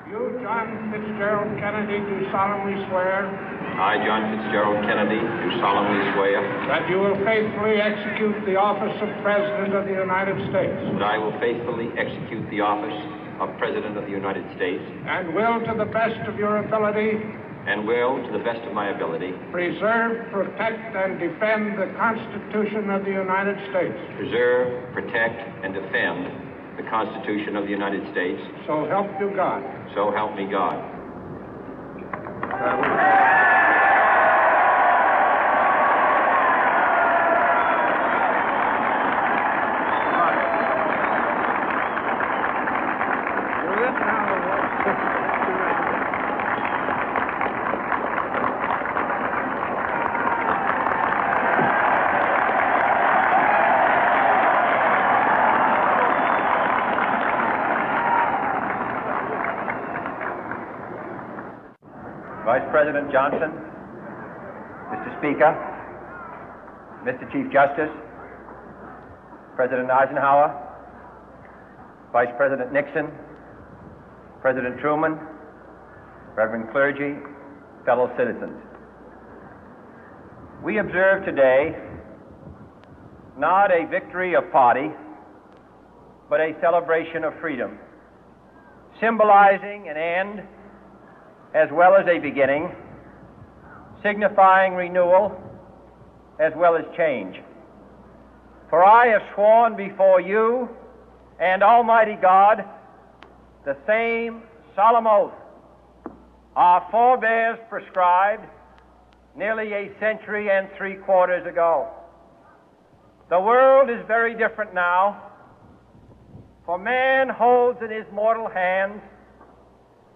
You, John Fitzgerald Kennedy, do solemnly swear. I, John Fitzgerald Kennedy, do solemnly swear. That you will faithfully execute the office of President of the United States. That I will faithfully execute the office of President of the United States. And will, to the best of your ability. And will, to the best of my ability. Preserve, protect, and defend the Constitution of the United States. Preserve, protect, and defend the Constitution of the United States. So help you God. So help me God. Vice President Johnson, Mr. Speaker, Mr. Chief Justice, President Eisenhower, Vice President Nixon, President Truman, Reverend clergy, fellow citizens. We observe today not a victory of party, but a celebration of freedom, symbolizing an end as well as a beginning, signifying renewal as well as change. For I have sworn before you and Almighty God the same solemn oath our forebears prescribed nearly a century and 3/4 ago. The world is very different now, for man holds in his mortal hands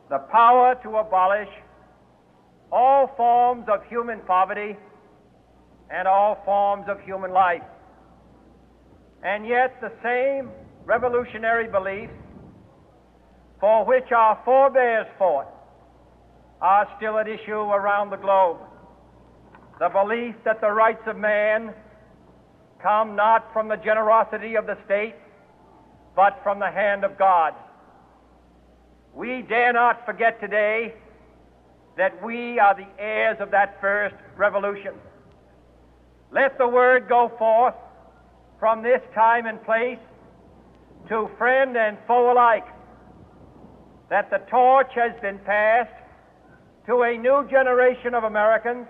the power to abolish all forms of human poverty and all forms of human life. And yet the same revolutionary beliefs for which our forebears fought are still at issue around the globe. The belief that the rights of man come not from the generosity of the state, but from the hand of God. We dare not forget today that we are the heirs of that first revolution. Let the word go forth from this time and place to friend and foe alike that the torch has been passed to a new generation of Americans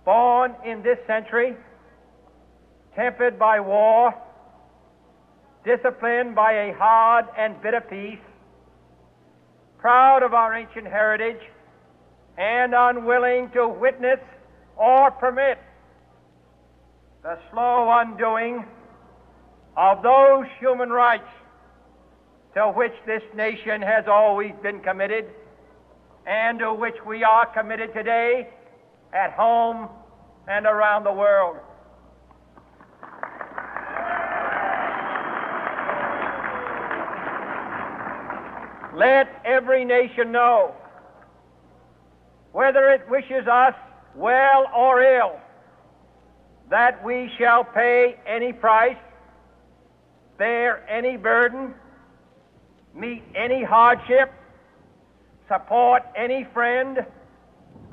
born in this century, tempered by war, disciplined by a hard and bitter peace, proud of our ancient heritage, and unwilling to witness or permit the slow undoing of those human rights to which this nation has always been committed and to which we are committed today at home and around the world. Let every nation know, whether it wishes us well or ill, that we shall pay any price, bear any burden, meet any hardship, support any friend,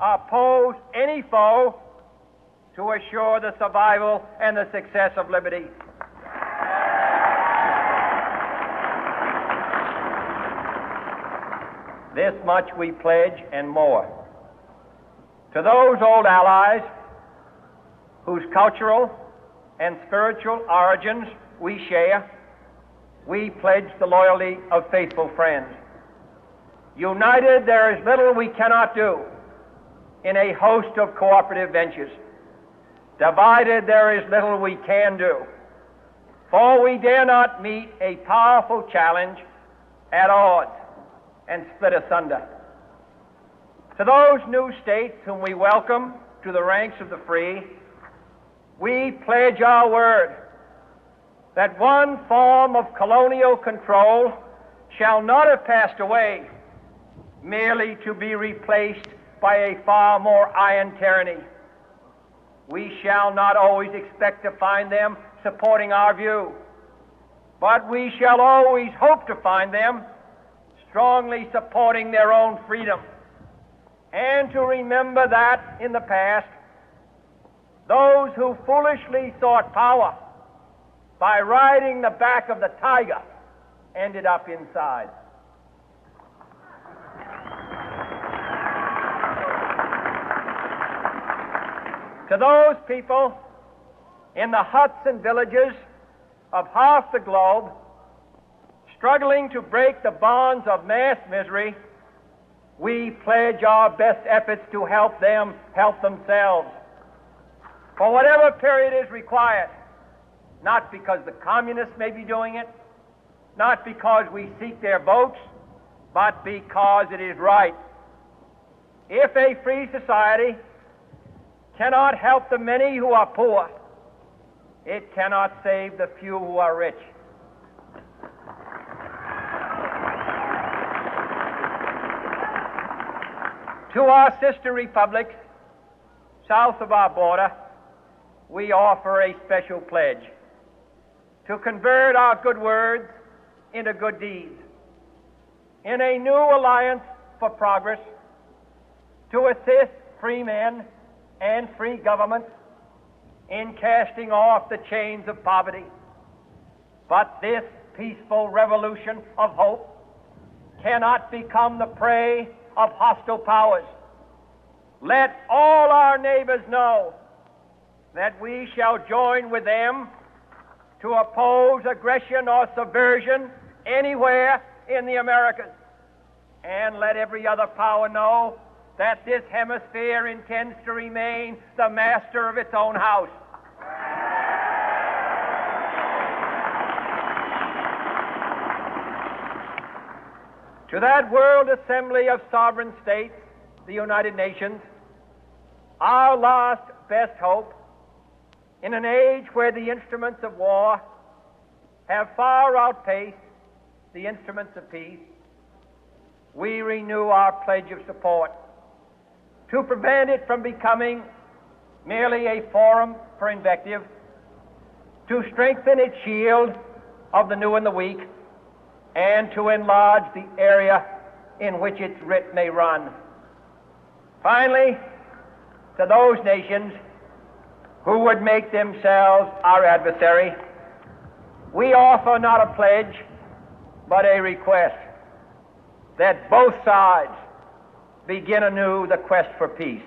oppose any foe to assure the survival and the success of liberty. This much we pledge and more. To those old allies whose cultural and spiritual origins we share, we pledge the loyalty of faithful friends. United, there is little we cannot do in a host of cooperative ventures. Divided, there is little we can do, for we dare not meet a powerful challenge at odds and split asunder. To those new states whom we welcome to the ranks of the free, we pledge our word that one form of colonial control shall not have passed away, merely to be replaced by a far more iron tyranny. We shall not always expect to find them supporting our view, but we shall always hope to find them strongly supporting their own freedom, and to remember that in the past, those who foolishly sought power by riding the back of the tiger ended up inside. To those people in the huts and villages of half the globe struggling to break the bonds of mass misery, we pledge our best efforts to help them help themselves for whatever period is required, not because the communists may be doing it, not because we seek their votes, but because it is right. If a free society cannot help the many who are poor, it cannot save the few who are rich. To our sister republics south of our border, we offer a special pledge to convert our good words into good deeds, in a new alliance for progress, to assist free men and free governments in casting off the chains of poverty. But this peaceful revolution of hope cannot become the prey of hostile powers. Let all our neighbors know that we shall join with them to oppose aggression or subversion anywhere in the Americas. And let every other power know that this hemisphere intends to remain the master of its own house. To that World Assembly of Sovereign States, the United Nations, our last best hope, in an age where the instruments of war have far outpaced the instruments of peace, we renew our pledge of support to prevent it from becoming merely a forum for invective, to strengthen its shield of the new and the weak, and to enlarge the area in which its writ may run. Finally, to those nations who would make themselves our adversary, we offer not a pledge, but a request that both sides begin anew the quest for peace.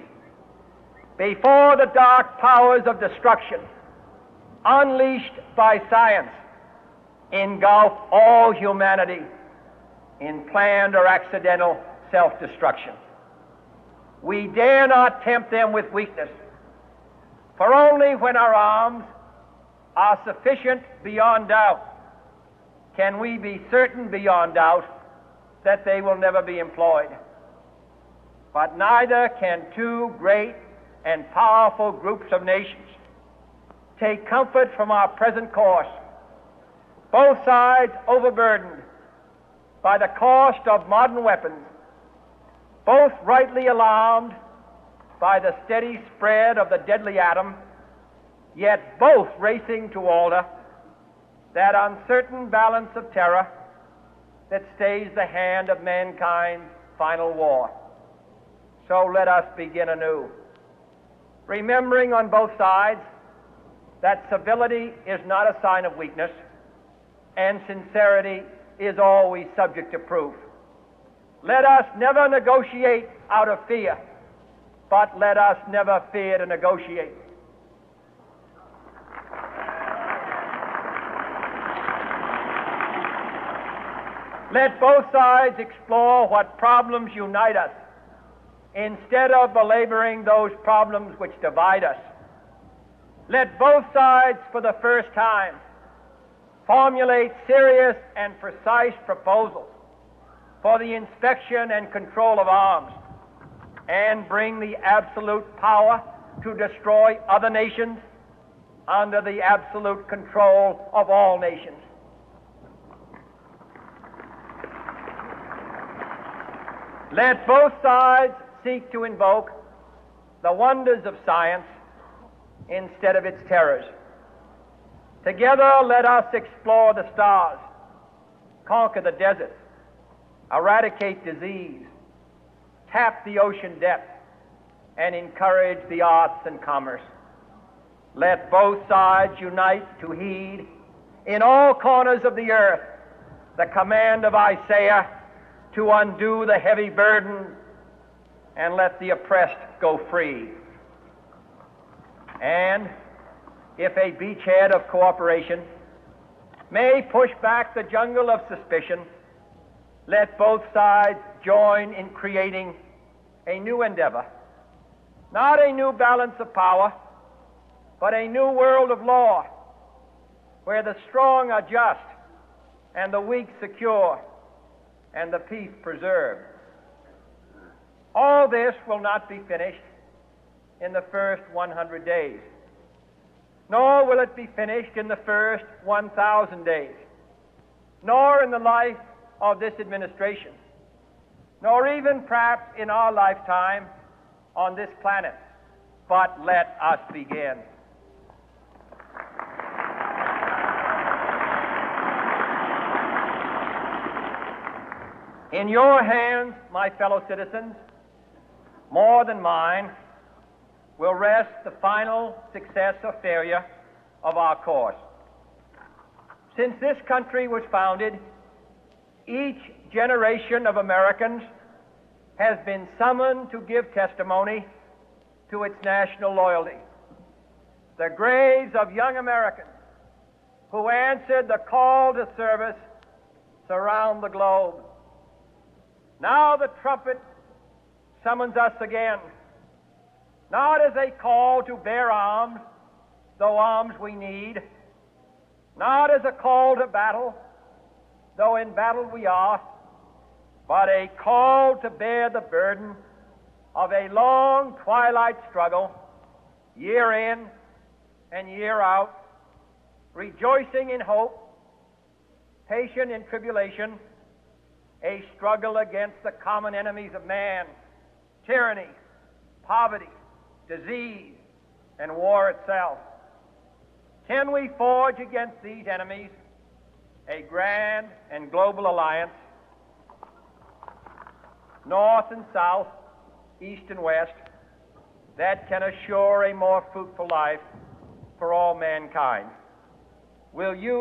Before the dark powers of destruction, unleashed by science, engulf all humanity in planned or accidental self-destruction, we dare not tempt them with weakness, for only when our arms are sufficient beyond doubt can we be certain beyond doubt that they will never be employed. But neither can two great and powerful groups of nations take comfort from our present course, both sides overburdened by the cost of modern weapons, both rightly alarmed by the steady spread of the deadly atom, yet both racing to alter that uncertain balance of terror that stays the hand of mankind's final war. So let us begin anew, remembering on both sides that civility is not a sign of weakness, and sincerity is always subject to proof. Let us never negotiate out of fear, but let us never fear to negotiate. Let both sides explore what problems unite us, instead of belaboring those problems which divide us. Let both sides, for the first time, formulate serious and precise proposals for the inspection and control of arms, and bring the absolute power to destroy other nations under the absolute control of all nations. Let both sides seek to invoke the wonders of science instead of its terrors. Together, let us explore the stars, conquer the deserts, eradicate disease, tap the ocean depth, and encourage the arts and commerce. Let both sides unite to heed in all corners of the earth the command of Isaiah to undo the heavy burden and let the oppressed go free. And if a beachhead of cooperation may push back the jungle of suspicion, let both sides join in creating a new endeavor, not a new balance of power, but a new world of law, where the strong are just and the weak secure and the peace preserved. All this will not be finished in the first 100 days, nor will it be finished in the first 1,000 days, nor in the life of this administration, nor even perhaps in our lifetime on this planet. But let us begin. In your hands, my fellow citizens, more than mine, will rest the final success or failure of our course. Since this country was founded, each generation of Americans has been summoned to give testimony to its national loyalty. The graves of young Americans who answered the call to service surround the globe. Now the trumpet summons us again, not as a call to bear arms, though arms we need, not as a call to battle, though in battle we are, but a call to bear the burden of a long twilight struggle, year in and year out, rejoicing in hope, patient in tribulation, a struggle against the common enemies of man, tyranny, poverty, disease, and war itself. Can we forge against these enemies a grand and global alliance, north and south, east and west, that can assure a more fruitful life for all mankind? Will you